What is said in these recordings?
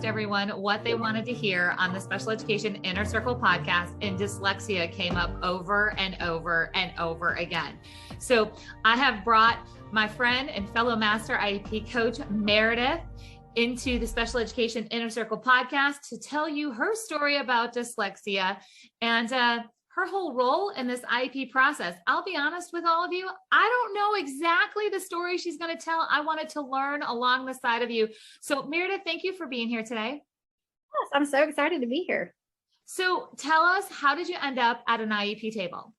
everyone what they wanted to hear on the Special Education Inner Circle podcast, and dyslexia came up over and over and over again. So I have brought my friend and fellow master IEP coach, Meredith, into the Special Education Inner Circle podcast to tell you her story about dyslexia and her whole role in this IEP process. I'll be honest with all of you, I don't know exactly the story she's going to tell. I wanted to learn along the side of you. So Meredith, thank you for being here today. Yes, I'm so excited to be here. So tell us, how did you end up at an IEP table?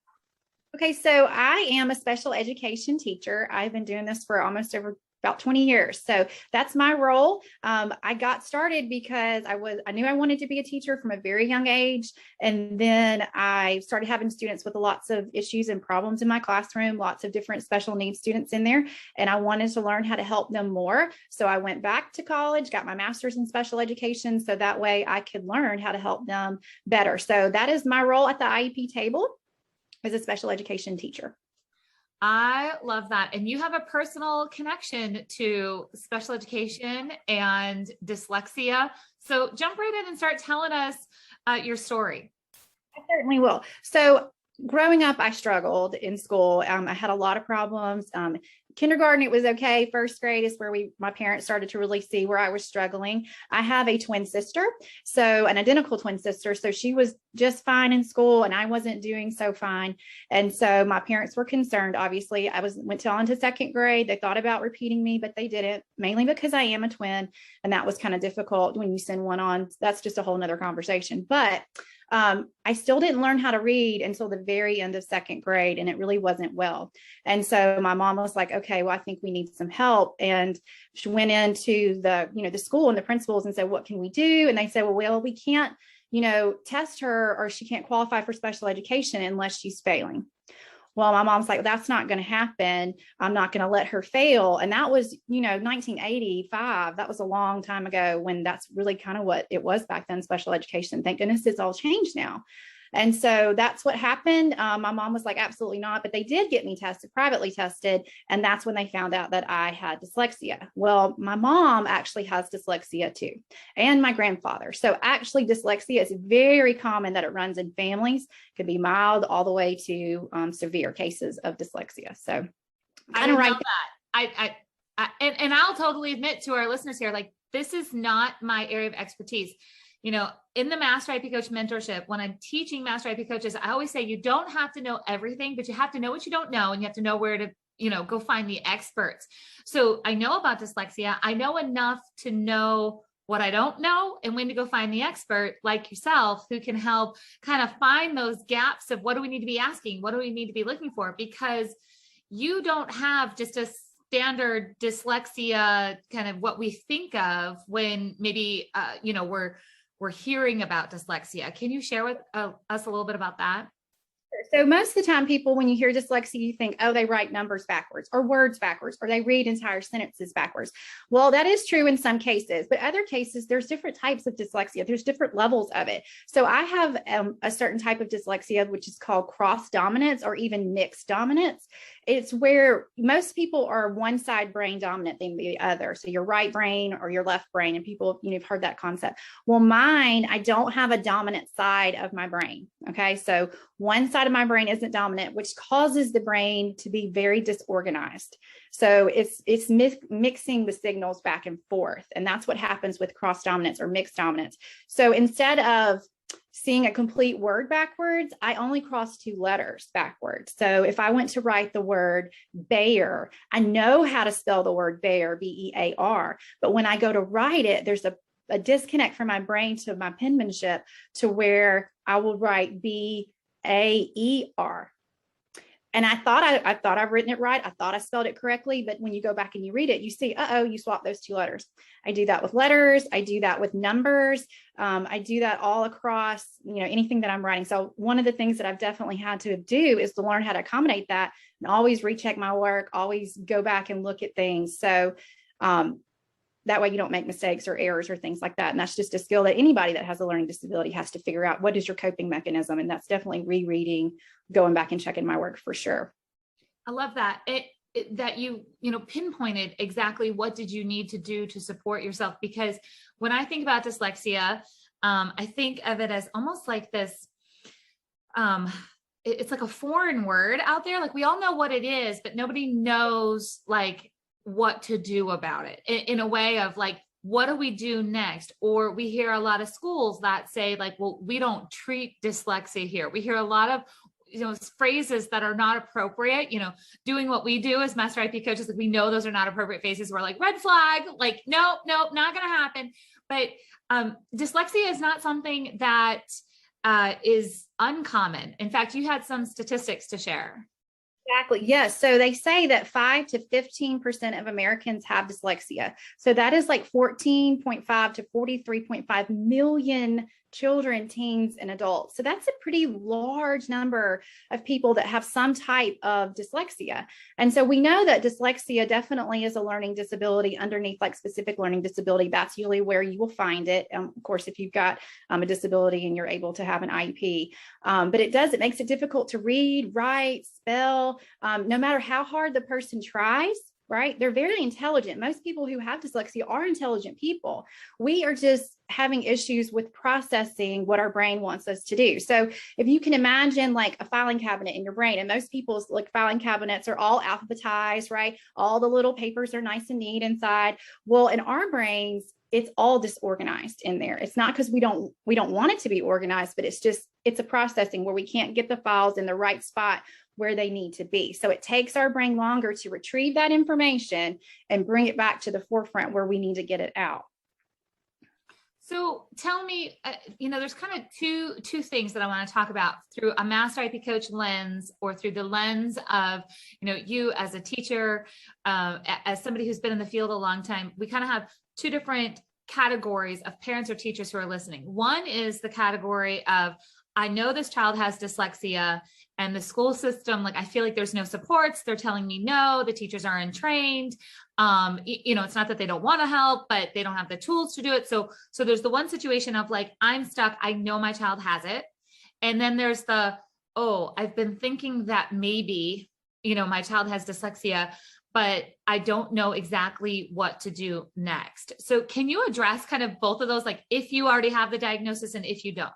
Okay, so I am a special education teacher. I've been doing this for almost about 20 years. So that's my role. I got started because I knew I wanted to be a teacher from a very young age. And then I started having students with lots of issues and problems in my classroom, lots of different special needs students in there. And I wanted to learn how to help them more. So I went back to college, got my master's in special education. So that way I could learn how to help them better. So that is my role at the IEP table as a special education teacher. I love that. And you have a personal connection to special education and dyslexia. So jump right in and start telling us your story. I certainly will. So growing up, I struggled in school. I had a lot of problems. Kindergarten, it was okay. First grade is where my parents started to really see where I was struggling. I have a twin sister, so an identical twin sister. So she was just fine in school and I wasn't doing so fine. And so my parents were concerned. Obviously, went on to second grade. They thought about repeating me, but they didn't, mainly because I am a twin. And that was kind of difficult when you send one on. That's just a whole nother conversation. But I still didn't learn how to read until the very end of second grade, and it really wasn't well. And so my mom was like, okay, well, I think we need some help. And she went into the school and the principals and said, what can we do? And they said, well, we can't, test her, or she can't qualify for special education unless she's failing. Well, my mom's like, that's not going to happen. I'm not going to let her fail. And that was, 1985. That was a long time ago, when that's really kind of what it was back then, special education. Thank goodness it's all changed now. And so that's what happened. My mom was like, absolutely not. But they did get me tested, privately tested. And that's when they found out that I had dyslexia. Well, my mom actually has dyslexia too, and my grandfather. So actually dyslexia is very common that it runs in families. It could be mild all the way to severe cases of dyslexia. So I didn't know that. And I'll totally admit to our listeners here, like, this is not my area of expertise. In the Master IEP Coach mentorship, when I'm teaching Master IEP coaches, I always say you don't have to know everything, but you have to know what you don't know, and you have to know where to, go find the experts. So I know about dyslexia. I know enough to know what I don't know and when to go find the expert like yourself, who can help kind of find those gaps of what do we need to be asking? What do we need to be looking for? Because you don't have just a standard dyslexia, kind of what we think of when maybe, we're hearing about dyslexia. Can you share with us a little bit about that? So most of the time, people, when you hear dyslexia, you think, oh, they write numbers backwards or words backwards, or they read entire sentences backwards. Well, that is true in some cases, but other cases, there's different types of dyslexia. There's different levels of it. So I have a certain type of dyslexia, which is called cross dominance or even mixed dominance. It's where most people are one side brain dominant than the other. So your right brain or your left brain, and people, you've heard that concept. Well, mine, I don't have a dominant side of my brain. Okay. So one side of my brain isn't dominant, which causes the brain to be very disorganized. So it's mixing the signals back and forth. And that's what happens with cross dominance or mixed dominance. So instead of seeing a complete word backwards, I only cross two letters backwards. So if I went to write the word bear, I know how to spell the word bear, B-E-A-R. But when I go to write it, there's a disconnect from my brain to my penmanship to where I will write B-A-E-R. And I thought I've written it right. I thought I spelled it correctly. But when you go back and you read it, you see, you swapped those two letters. I do that with letters. I do that with numbers. I do that all across, anything that I'm writing. So one of the things that I've definitely had to do is to learn how to accommodate that and always recheck my work, always go back and look at things. So that way you don't make mistakes or errors or things like that. And that's just a skill that anybody that has a learning disability has to figure out. What is your coping mechanism? And that's definitely rereading, going back and checking my work for sure. I love that. that you know, pinpointed exactly what did you need to do to support yourself. Because when I think about dyslexia, I think of it as almost like this, it's like a foreign word out there. Like we all know what it is, but nobody knows like what to do about it in a way of like, what do we do next? Or we hear a lot of schools that say like, well, we don't treat dyslexia here. We hear a lot of, you know, phrases that are not appropriate, you know, doing what we do as master IP coaches. Like we know those are not appropriate phrases. We're like, red flag, like, no, not going to happen. But dyslexia is not something that is uncommon. In fact, you had some statistics to share. Exactly. Yes. So they say that 5 to 15% of Americans have dyslexia. So that is like 14.5 to 43.5 million children, teens, and adults. So that's a pretty large number of people that have some type of dyslexia. And so we know that dyslexia definitely is a learning disability underneath like specific learning disability. That's usually where you will find it. Of course, if you've got a disability and you're able to have an IEP, but it makes it difficult to read, write, spell, no matter how hard the person tries. Right? They're very intelligent. Most people who have dyslexia are intelligent people. We are just having issues with processing what our brain wants us to do. So if you can imagine like a filing cabinet in your brain, and most people's like filing cabinets are all alphabetized, right? All the little papers are nice and neat inside. Well, in our brains, it's all disorganized in there. It's not because we don't want it to be organized, but it's a processing where we can't get the files in the right spot where they need to be. So it takes our brain longer to retrieve that information and bring it back to the forefront where we need to get it out. So tell me, you know, there's kind of two things that I want to talk about through a master IP coach lens, or through the lens of, you know, you as a teacher, as somebody who's been in the field a long time. We kind of have two different categories of parents or teachers who are listening. One is the category of, I know this child has dyslexia, and the school system, like, I feel like there's no supports. They're telling me no, the teachers are untrained. You know, it's not that they don't want to help, but they don't have the tools to do it. So there's the one situation of like, I'm stuck. I know my child has it. And then there's the, oh, I've been thinking that maybe, you know, my child has dyslexia, but I don't know exactly what to do next. So can you address kind of both of those? Like if you already have the diagnosis and if you don't?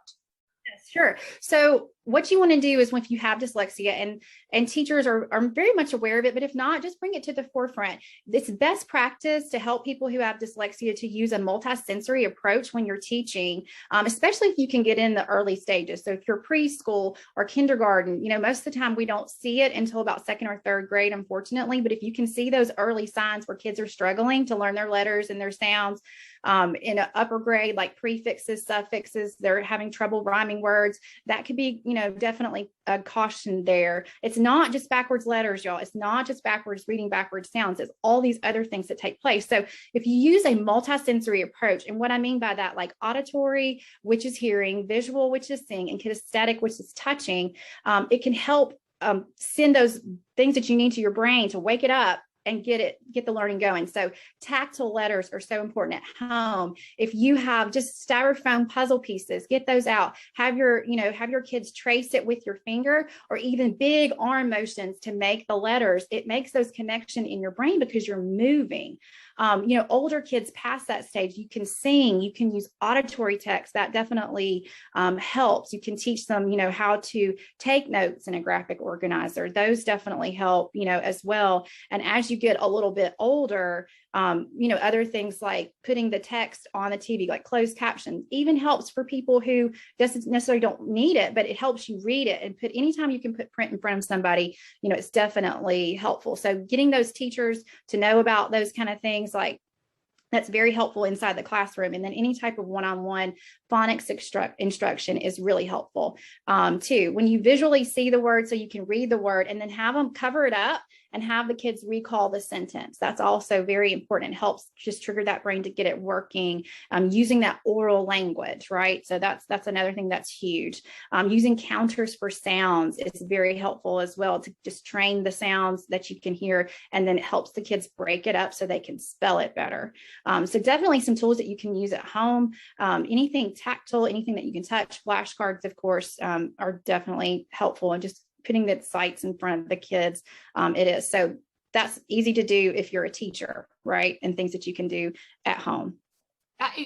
Sure. So what you want to do is, if you have dyslexia, and teachers are very much aware of it, but if not, just bring it to the forefront. It's best practice to help people who have dyslexia to use a multisensory approach when you're teaching, especially if you can get in the early stages. So if you're preschool or kindergarten, you know, most of the time we don't see it until about second or third grade, unfortunately. But if you can see those early signs where kids are struggling to learn their letters and their sounds, in an upper grade, like prefixes, suffixes, they're having trouble rhyming words, that could be, you know, definitely a caution there. It's not just backwards letters, y'all. It's not just reading backwards sounds. It's all these other things that take place. So if you use a multisensory approach, and what I mean by that, like auditory, which is hearing, visual, which is seeing, and kinesthetic, which is touching, it can help send those things that you need to your brain to wake it up and get the learning going. So tactile letters are so important at home. If you have just styrofoam puzzle pieces, get those out. Have your kids trace it with your finger, or even big arm motions to make the letters. It makes those connections in your brain because you're moving. Older kids past that stage, you can sing, you can use auditory text. That definitely helps. You can teach them, how to take notes in a graphic organizer. Those definitely help, as well. And as you get a little bit older, other things like putting the text on the TV, like closed captions, even helps for people who doesn't necessarily don't need it, but it helps you read it. And anytime you can put print in front of somebody, it's definitely helpful. So getting those teachers to know about those kind of things, like that's very helpful inside the classroom. And then any type of one-on-one phonics instruction is really helpful too. When you visually see the word, so you can read the word, and then have them cover it up and have the kids recall the sentence. That's also very important. It helps just trigger that brain to get it working, using that oral language, right? So that's another thing that's huge. Using counters for sounds is very helpful as well, to just train the sounds that you can hear, and then it helps the kids break it up so they can spell it better. So definitely some tools that you can use at home. Anything tactile, anything that you can touch. Flashcards, of course, are definitely helpful, and just putting the sites in front of the kids. It is. So that's easy to do if you're a teacher, right? And things that you can do at home.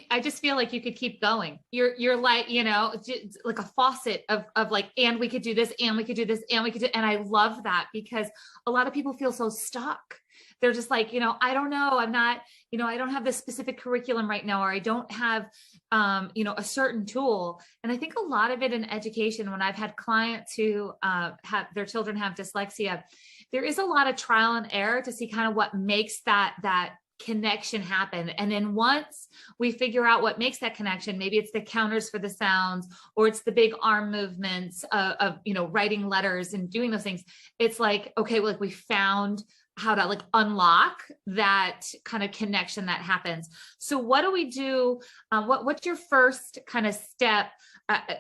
I just feel like you could keep going. You're like, like a faucet of like, and we could do this, and we could do this, and we could do, and I love that because a lot of people feel so stuck. They're just like, I don't know. I'm not, I don't have this specific curriculum right now, or I don't have, a certain tool. And I think a lot of it in education, when I've had clients who have their children have dyslexia, there is a lot of trial and error to see kind of what makes that connection happen. And then once we figure out what makes that connection, maybe it's the counters for the sounds, or it's the big arm movements of writing letters and doing those things. It's like, okay, well, like we found how to like unlock that kind of connection that happens. So what do we do? What's your first kind of step?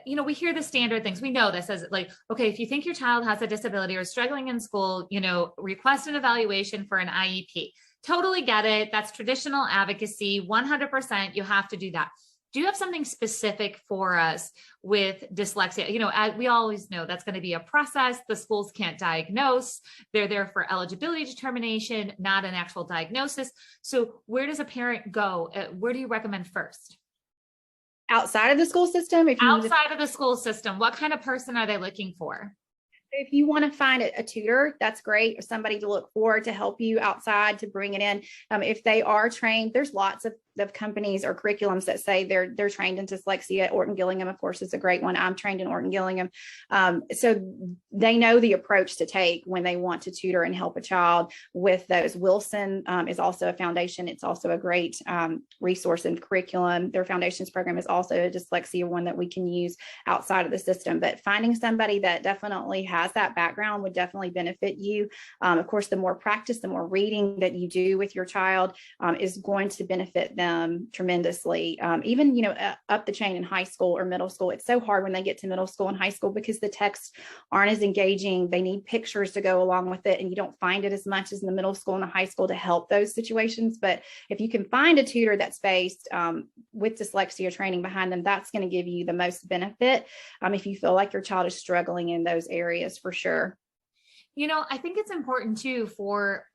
We hear the standard things. We know this as like, okay, if you think your child has a disability or is struggling in school, request an evaluation for an IEP. Totally get it. That's traditional advocacy. 100%. You have to do that. Do you have something specific for us with dyslexia? As we always know, that's going to be a process. The schools can't diagnose. They're there for eligibility determination, not an actual diagnosis. So where does a parent go? Where do you recommend first? Outside of the school system? Outside of the school system, what kind of person are they looking for? If you want to find a tutor, that's great. Or somebody to look for to help you outside, to bring it in. If they are trained, there's lots of companies or curriculums that say they're trained in dyslexia. Orton Gillingham, of course, is a great one. I'm trained in Orton Gillingham. So they know the approach to take when they want to tutor and help a child with those. Wilson is also a foundation. It's also a great resource and curriculum. Their foundations program is also a dyslexia one that we can use outside of the system. But finding somebody that definitely has that background would definitely benefit you. Of course, the more practice, the more reading that you do with your child is going to benefit them tremendously. Even, up the chain in high school or middle school, it's so hard when they get to middle school and high school because the texts aren't as engaging. They need pictures to go along with it. And you don't find it as much as in the middle school and the high school to help those situations. But if you can find a tutor that's based with dyslexia training behind them, that's going to give you the most benefit if you feel like your child is struggling in those areas, for sure. I think it's important too for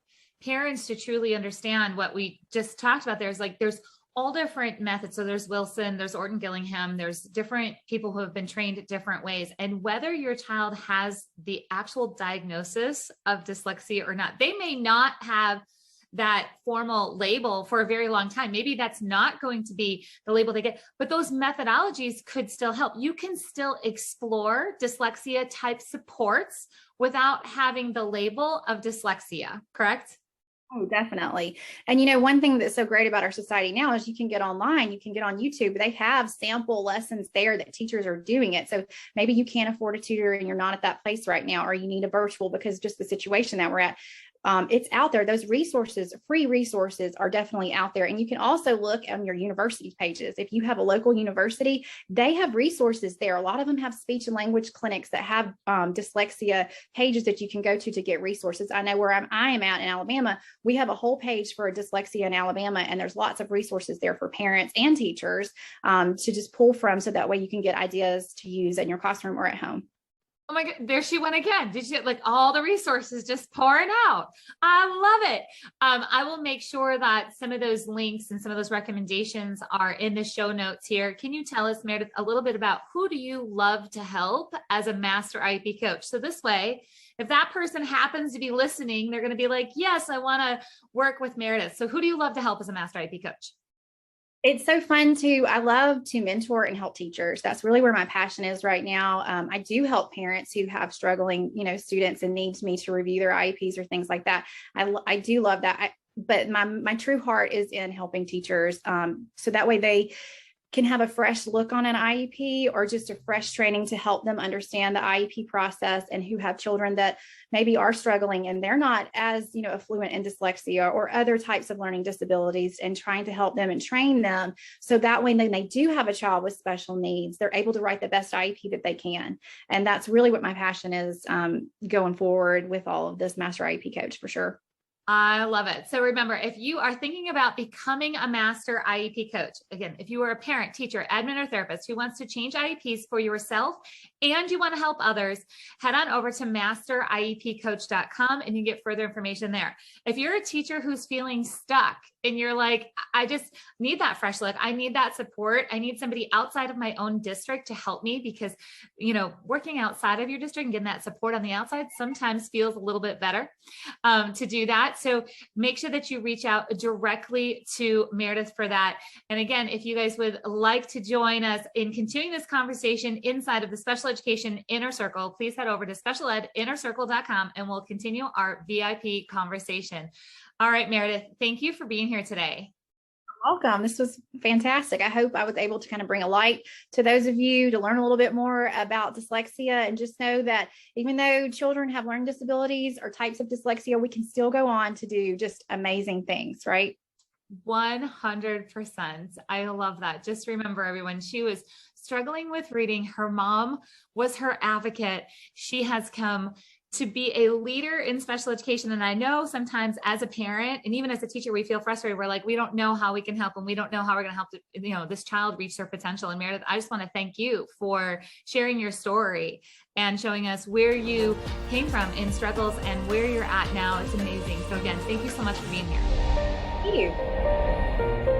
parents to truly understand what we just talked about. There's all different methods. So there's Wilson, there's Orton Gillingham, there's different people who have been trained different ways. And whether your child has the actual diagnosis of dyslexia or not, they may not have that formal label for a very long time. Maybe that's not going to be the label they get, but those methodologies could still help. You can still explore dyslexia type supports without having the label of dyslexia, correct? Oh, definitely. And one thing that's so great about our society now is you can get online, you can get on YouTube. They have sample lessons there that teachers are doing it. So maybe you can't afford a tutor and you're not at that place right now, or you need a virtual because just the situation that we're at. It's out there. Those resources, free resources, are definitely out there. And you can also look on your university pages. If you have a local university, they have resources there. A lot of them have speech and language clinics that have dyslexia pages that you can go to get resources. I know where I am at in Alabama, we have a whole page for dyslexia in Alabama, and there's lots of resources there for parents and teachers to just pull from, so that way you can get ideas to use in your classroom or at home. Oh my God, there she went again. Did you like all the resources just pouring out? I love it. I will make sure that some of those links and some of those recommendations are in the show notes here. Can you tell us, Meredith, a little bit about who do you love to help as a master IEP coach? So this way, if that person happens to be listening, they're going to be like, yes, I want to work with Meredith. So who do you love to help as a master IEP coach? It's so fun I love to mentor and help teachers. That's really where my passion is right now. I do help parents who have struggling, students and needs me to review their IEPs or things like that. I do love that. But my true heart is in helping teachers. So that way they can have a fresh look on an IEP, or just a fresh training to help them understand the IEP process, and who have children that maybe are struggling and they're not as, affluent in dyslexia or other types of learning disabilities, and trying to help them and train them. So that way, when they do have a child with special needs, they're able to write the best IEP that they can. And that's really what my passion is going forward with all of this master IEP coach, for sure. I love it. So remember, if you are thinking about becoming a master IEP coach, again, if you are a parent, teacher, admin, or therapist who wants to change IEPs for yourself and you want to help others, head on over to masteriepcoach.com and you can get further information there. If you're a teacher who's feeling stuck and you're like, I just need that fresh look, I need that support, I need somebody outside of my own district to help me, because, you know, working outside of your district and getting that support on the outside sometimes feels a little bit better to do that. So make sure that you reach out directly to Meredith for that. And again, if you guys would like to join us in continuing this conversation inside of the Special Education Inner Circle, please head over to specialedinnercircle.com and we'll continue our VIP conversation. All right, Meredith, thank you for being here today. Welcome. This was fantastic. I hope I was able to kind of bring a light to those of you to learn a little bit more about dyslexia, and just know that even though children have learning disabilities or types of dyslexia, we can still go on to do just amazing things, right? 100%. I love that. Just remember, everyone, she was struggling with reading. Her mom was her advocate. She has come to be a leader in special education. And I know sometimes as a parent and even as a teacher, we feel frustrated. We're like, we don't know how we can help, and we don't know how we're going to help, this child reach their potential. And Meredith, I just want to thank you for sharing your story and showing us where you came from in struggles and where you're at now. It's amazing. So again, thank you so much for being here. Thank you.